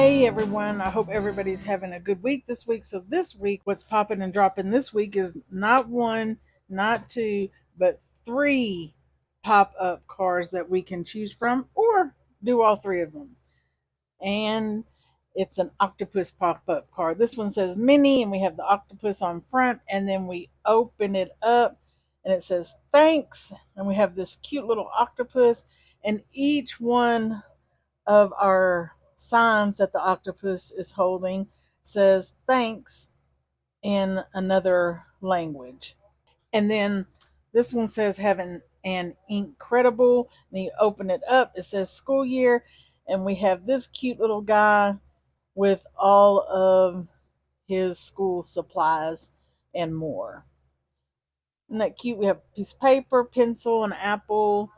Hey everyone, I hope everybody's having a good week this week. So, this week, what's popping and dropping this week is not one, not two, but three pop up cars that we can choose from or do all three of them. And it's an octopus pop up car. This one says mini, and we have the octopus on front, and then we open it up and it says thanks. And we have this cute little octopus, and each one of our signs that the octopus is holding says thanks in another language. And then this one says having an incredible, and you open it up, it says school year, and we have this cute little guy with all of his school supplies and more. Isn't that cute? We have a piece of paper, pencil, an apple,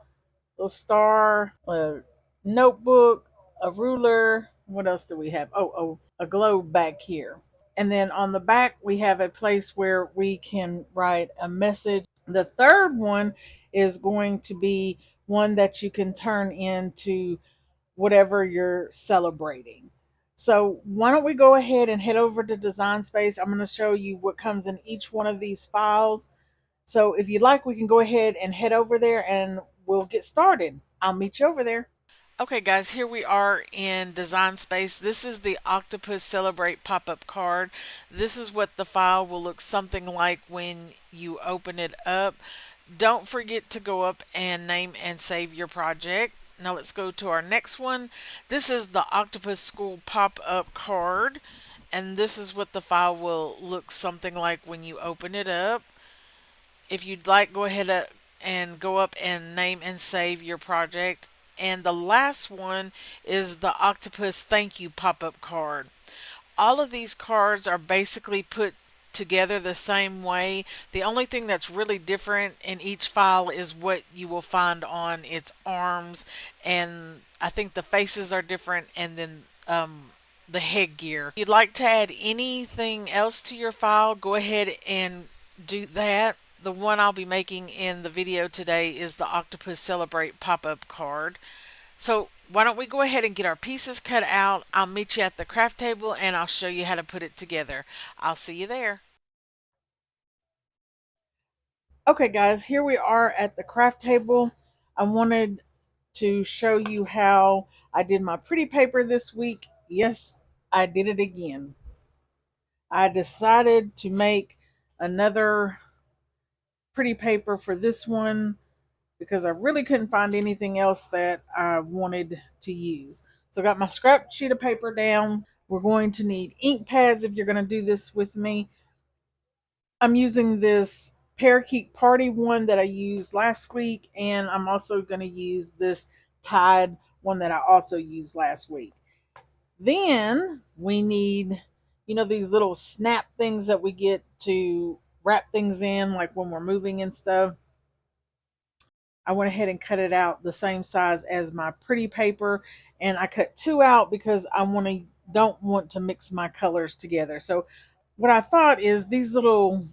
little star, a notebook, a ruler. What else do we have? Oh, a globe back here. And then on the back, we have a place where we can write a message. The third one is going to be one that you can turn into whatever you're celebrating. So, why don't we go ahead and head over to Design Space? I'm going to show you what comes in each one of these files. So if you'd like, we can go ahead and head over there and we'll get started. I'll meet you over there. Okay, guys, here we are in Design Space. This is the Octopus Celebrate pop-up card. This is what the file will look something like when you open it up. Don't forget to go up and name and save your project. Now let's go to our next one. This is the Octopus School pop-up card, and this is what the file will look something like when you open it up. If you'd like, go ahead and go up and name and save your project. And the last one is the Octopus Thank You pop-up card. All of these cards are basically put together the same way. The only thing that's really different in each file is what you will find on its arms, and I think the faces are different, and then the headgear. If you'd like to add anything else to your file, go ahead and do that. The one I'll be making in the video today is the Octopus Celebrate pop-up card. So why don't we go ahead and get our pieces cut out. I'll meet you at the craft table and I'll show you how to put it together. I'll see you there. Okay guys, here we are at the craft table. I wanted to show you how I did my pretty paper this week. Yes, I did it again. I decided to make another pretty paper for this one because I really couldn't find anything else that I wanted to use. So I got my scrap sheet of paper down. We're going to need ink pads if you're going to do this with me. I'm using this Parakeet Party one that I used last week, and I'm also going to use this Tide one that I also used last week. Then we need, these little snap things that we get to wrap things in, like when we're moving and stuff. I went ahead and cut it out the same size as my pretty paper, and I cut two out because I don't want to mix my colors together. So what I thought is these little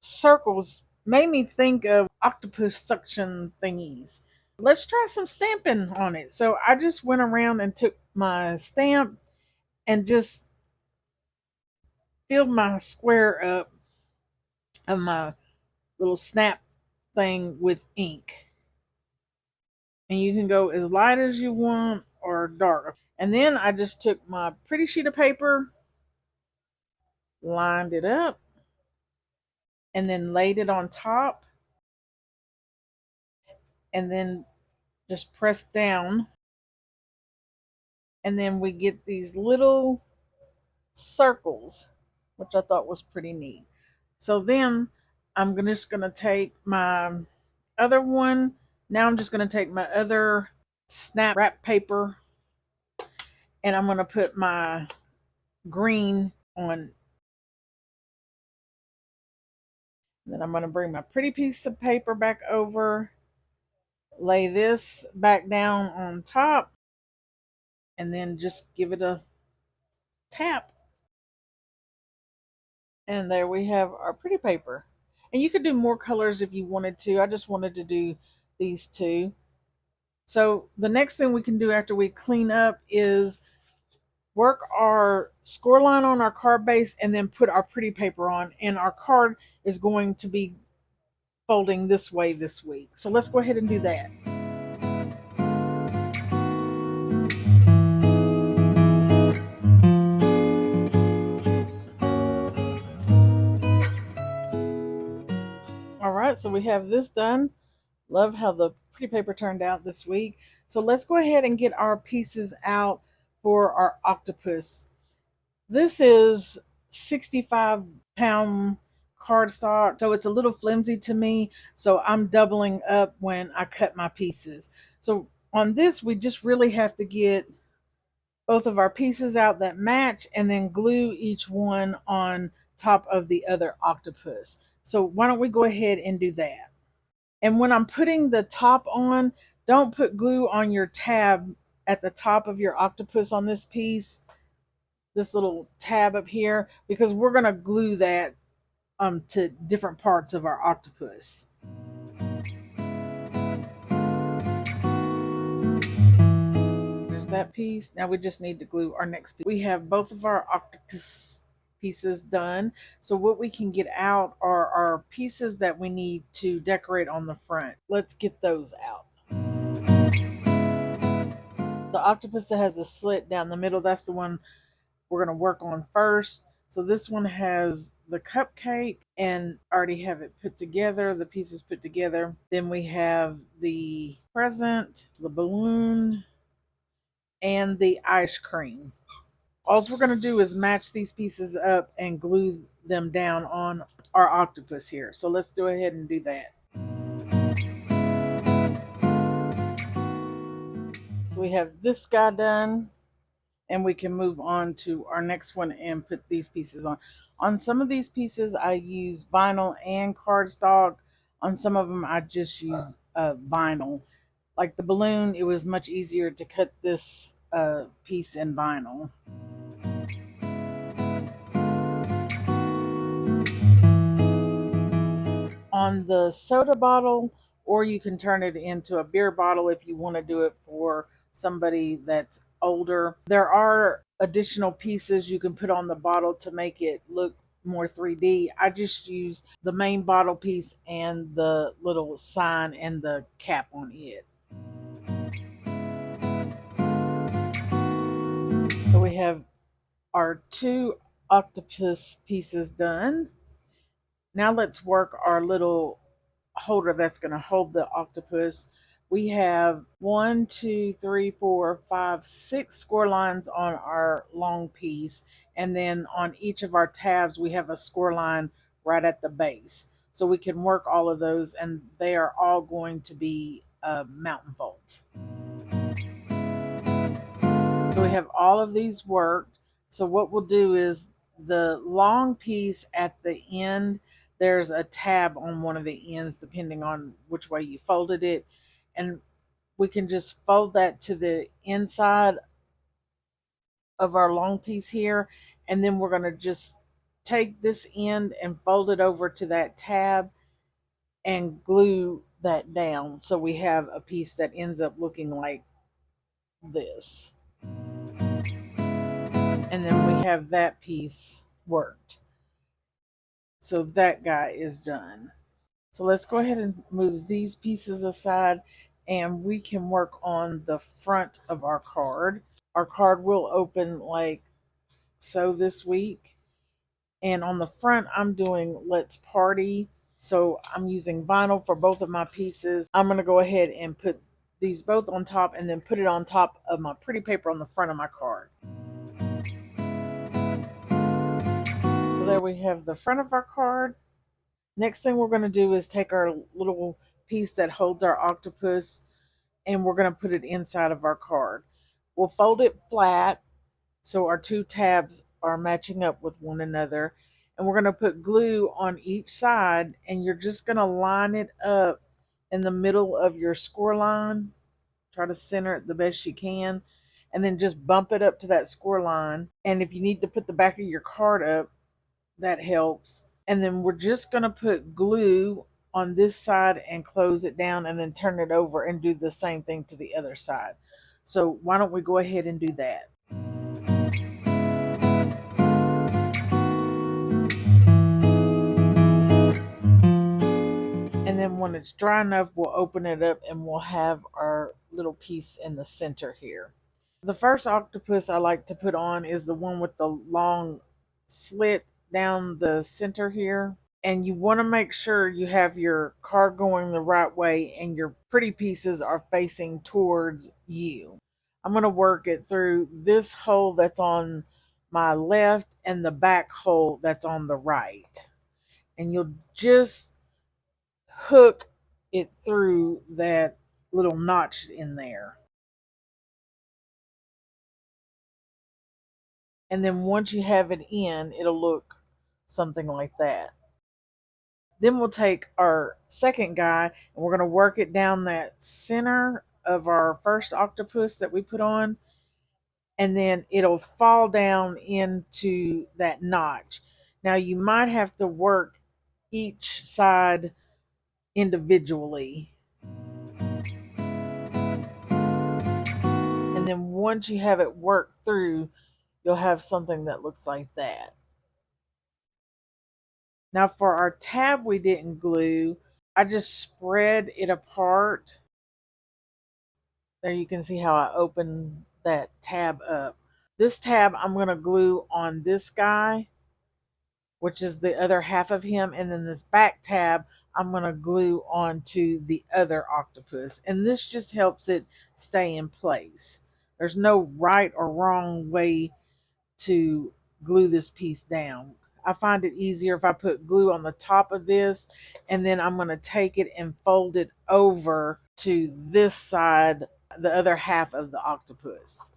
circles made me think of octopus suction thingies. Let's try some stamping on it. So I just went around and took my stamp and just filled my square up of my little snap thing with ink. And you can go as light as you want or dark. And then I just took my pretty sheet of paper, lined it up, and then laid it on top, and then just pressed down. And then we get these little circles, which I thought was pretty neat. So then I'm just going to take my other one. Now I'm just going to take my other snap wrap paper, and I'm going to put my green on. Then I'm going to bring my pretty piece of paper back over, lay this back down on top, and then just give it a tap. And there we have our pretty paper. And you could do more colors if you wanted to. I just wanted to do these two. So the next thing we can do after we clean up is work our score line on our card base and then put our pretty paper on. And our card is going to be folding this way this week. So let's go ahead and do that. All right, so we have this done. Love how the pretty paper turned out this week. So let's go ahead and get our pieces out for our octopus. This is 65-pound cardstock, so it's a little flimsy to me. So I'm doubling up when I cut my pieces. So on this, we just really have to get both of our pieces out that match and then glue each one on top of the other octopus. So why don't we go ahead and do that? And when I'm putting the top on, don't put glue on your tab at the top of your octopus on this piece, this little tab up here, because we're going to glue that to different parts of our octopus. There's that piece. Now we just need to glue our next piece. We have both of our octopus pieces done. So what we can get out are our pieces that we need to decorate on the front. Let's get those out. The octopus that has a slit down the middle, that's the one we're going to work on first. So this one has the cupcake and already have it put together, the pieces put together. Then we have the present, the balloon, and the ice cream. All we're going to do is match these pieces up and glue them down on our octopus here. So let's go ahead and do that. So we have this guy done, and we can move on to our next one and put these pieces on. On some of these pieces, I use vinyl and cardstock. On some of them, I just use vinyl. Like the balloon, it was much easier to cut this piece in vinyl. On the soda bottle, or you can turn it into a beer bottle if you want to do it for somebody that's older. There are additional pieces you can put on the bottle to make it look more 3D. I just use the main bottle piece and the little sign and the cap on it. So we have our two octopus pieces done. Now let's work our little holder that's going to hold the octopus. We have 1, 2, 3, 4, 5, 6 score lines on our long piece, and then on each of our tabs we have a score line right at the base. So we can work all of those, and they are all going to be mountain folds. So we have all of these worked. So what we'll do is the long piece at the end, there's a tab on one of the ends depending on which way you folded it. And we can just fold that to the inside of our long piece here. And then we're going to just take this end and fold it over to that tab and glue that down. So we have a piece that ends up looking like this. And then we have that piece worked. So that guy is done. So let's go ahead and move these pieces aside, and we can work on the front of our card. Our card will open like so this week. And on the front, I'm doing Let's Party. So I'm using vinyl for both of my pieces. I'm going to go ahead and put these both on top and then put it on top of my pretty paper on the front of my card. So there we have the front of our card. Next thing we're going to do is take our little piece that holds our octopus and we're going to put it inside of our card. We'll fold it flat so our two tabs are matching up with one another. And we're going to put glue on each side, and you're just going to line it up in the middle of your score line. Try to center it the best you can, and then just bump it up to that score line. And if you need to put the back of your card up, that helps. And then we're just going to put glue on this side and close it down, and then turn it over and do the same thing to the other side. So why don't we go ahead and do that? then when it's dry enough, we'll open it up and we'll have our little piece in the center here. The first octopus I like to put on is the one with the long slit down the center here. And you want to make sure you have your card going the right way and your pretty pieces are facing towards you. I'm going to work it through this hole that's on my left and the back hole that's on the right. And you'll just hook it through that little notch in there. And then once you have it in, it'll look something like that. Then we'll take our second guy and we're going to work it down that center of our first octopus that we put on. And then it'll fall down into that notch. Now you might have to work each side individually. And then once you have it worked through, you'll have something that looks like that. Now for our tab we didn't glue, I just spread it apart. There you can see how I opened that tab up. This tab I'm going to glue on this guy, which is the other half of him. And then this back tab I'm going to glue onto the other octopus. And this just helps it stay in place. There's no right or wrong way to glue this piece down. I find it easier if I put glue on the top of this, and then I'm going to take it and fold it over to this side, the other half of the octopus.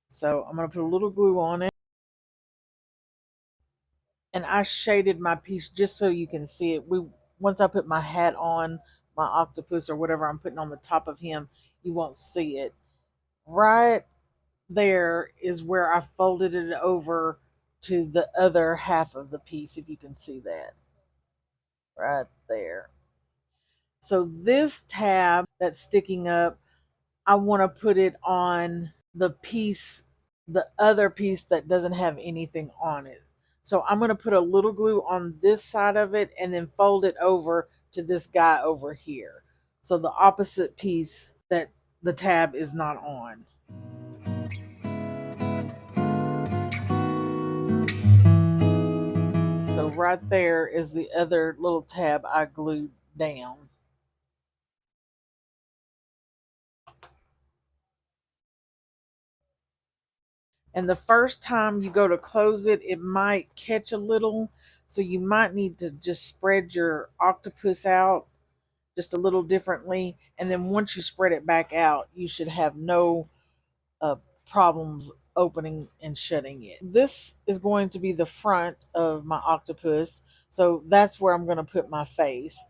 So I'm going to put a little glue on it. And I shaded my piece just so you can see it. Once I put my hat on my octopus or whatever I'm putting on the top of him, you won't see it. Right there is where I folded it over to the other half of the piece, if you can see that. Right there. So this tab that's sticking up, I want to put it on the piece, the other piece that doesn't have anything on it. So I'm going to put a little glue on this side of it and then fold it over to this guy over here. So the opposite piece that the tab is not on. So right there is the other little tab I glued down. And the first time you go to close it, it might catch a little. So you might need to just spread your octopus out just a little differently. And then once you spread it back out, you should have no problems opening and shutting it. This is going to be the front of my octopus. So that's where I'm going to put my face.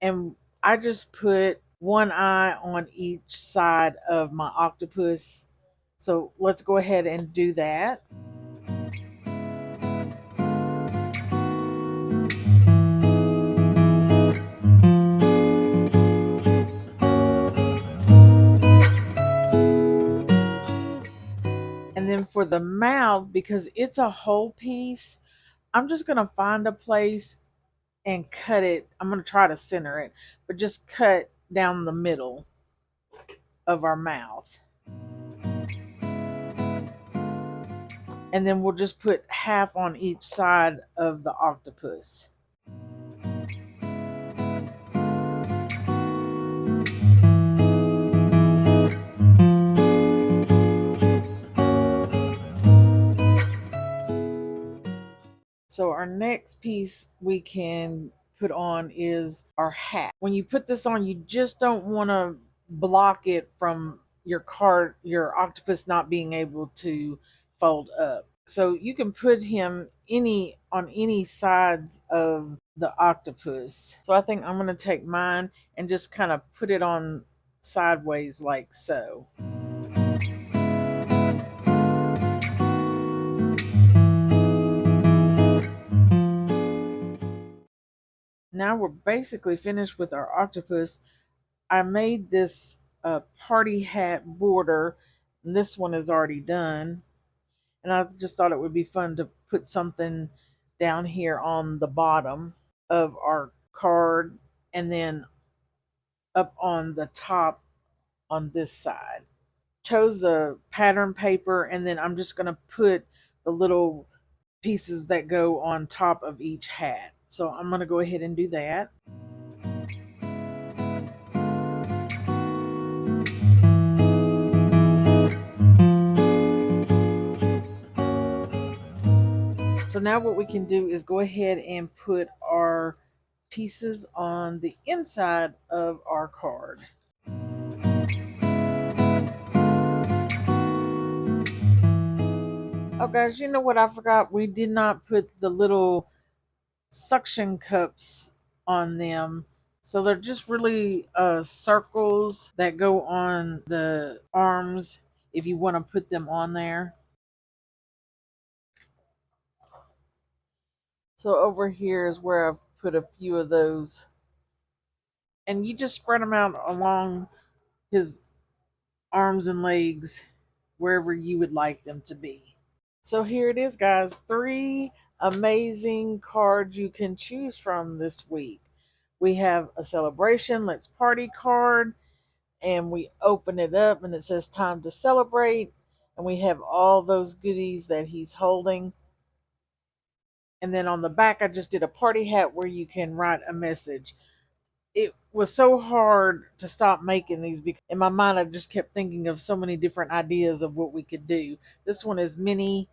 And I just put one eye on each side of my octopus. So let's go ahead and do that. And then for the mouth, because it's a whole piece, I'm just going to find a place and cut it. I'm going to try to center it, but just cut down the middle of our mouth. And then we'll just put half on each side of the octopus. So our next piece we can put on is our hat. When you put this on, you just don't want to block it from your octopus not being able to fold up. So you can put him on any sides of the octopus. So I think I'm going to take mine and just kind of put it on sideways like so. Now we're basically finished with our octopus. I made this party hat border, and this one is already done. And I just thought it would be fun to put something down here on the bottom of our card. and then up on the top on this side. Chose a pattern paper, and then I'm just going to put the little pieces that go on top of each hat. So I'm going to go ahead and do that. So now what we can do is go ahead and put our pieces on the inside of our card. Oh guys, you know what I forgot? We did not put the little suction cups on them. So they're just really circles that go on the arms if you want to put them on there. So over here is where I've put a few of those. And you just spread them out along his arms and legs wherever you would like them to be. So here it is, guys. 3 amazing cards you can choose from this week. We have a celebration, let's party card, and we open it up and it says time to celebrate. And we have all those goodies that he's holding. And then on the back, I just did a party hat where you can write a message. It was so hard to stop making these because in my mind, I just kept thinking of so many different ideas of what we could do. This one is mini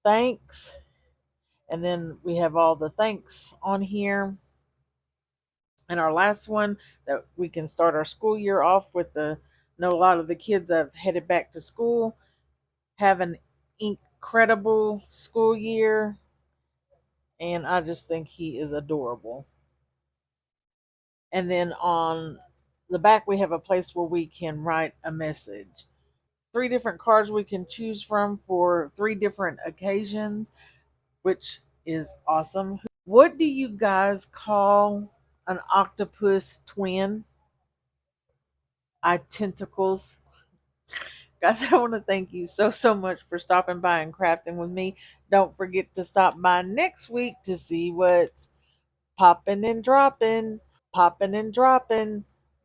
thanks. And then we have all the thanks on here. And our last one that we can start our school year off with the know a lot of the kids have headed back to school. Have an incredible school year. And I just think he is adorable. And then on the back, we have a place where we can write a message. 3 different cards we can choose from for 3 different occasions, which is awesome. What do you guys call an octopus twin? Tentacles. Guys, I want to thank you so much for stopping by and crafting with me. Don't forget to stop by next week to see what's popping and dropping. Popping and dropping.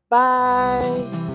Bye.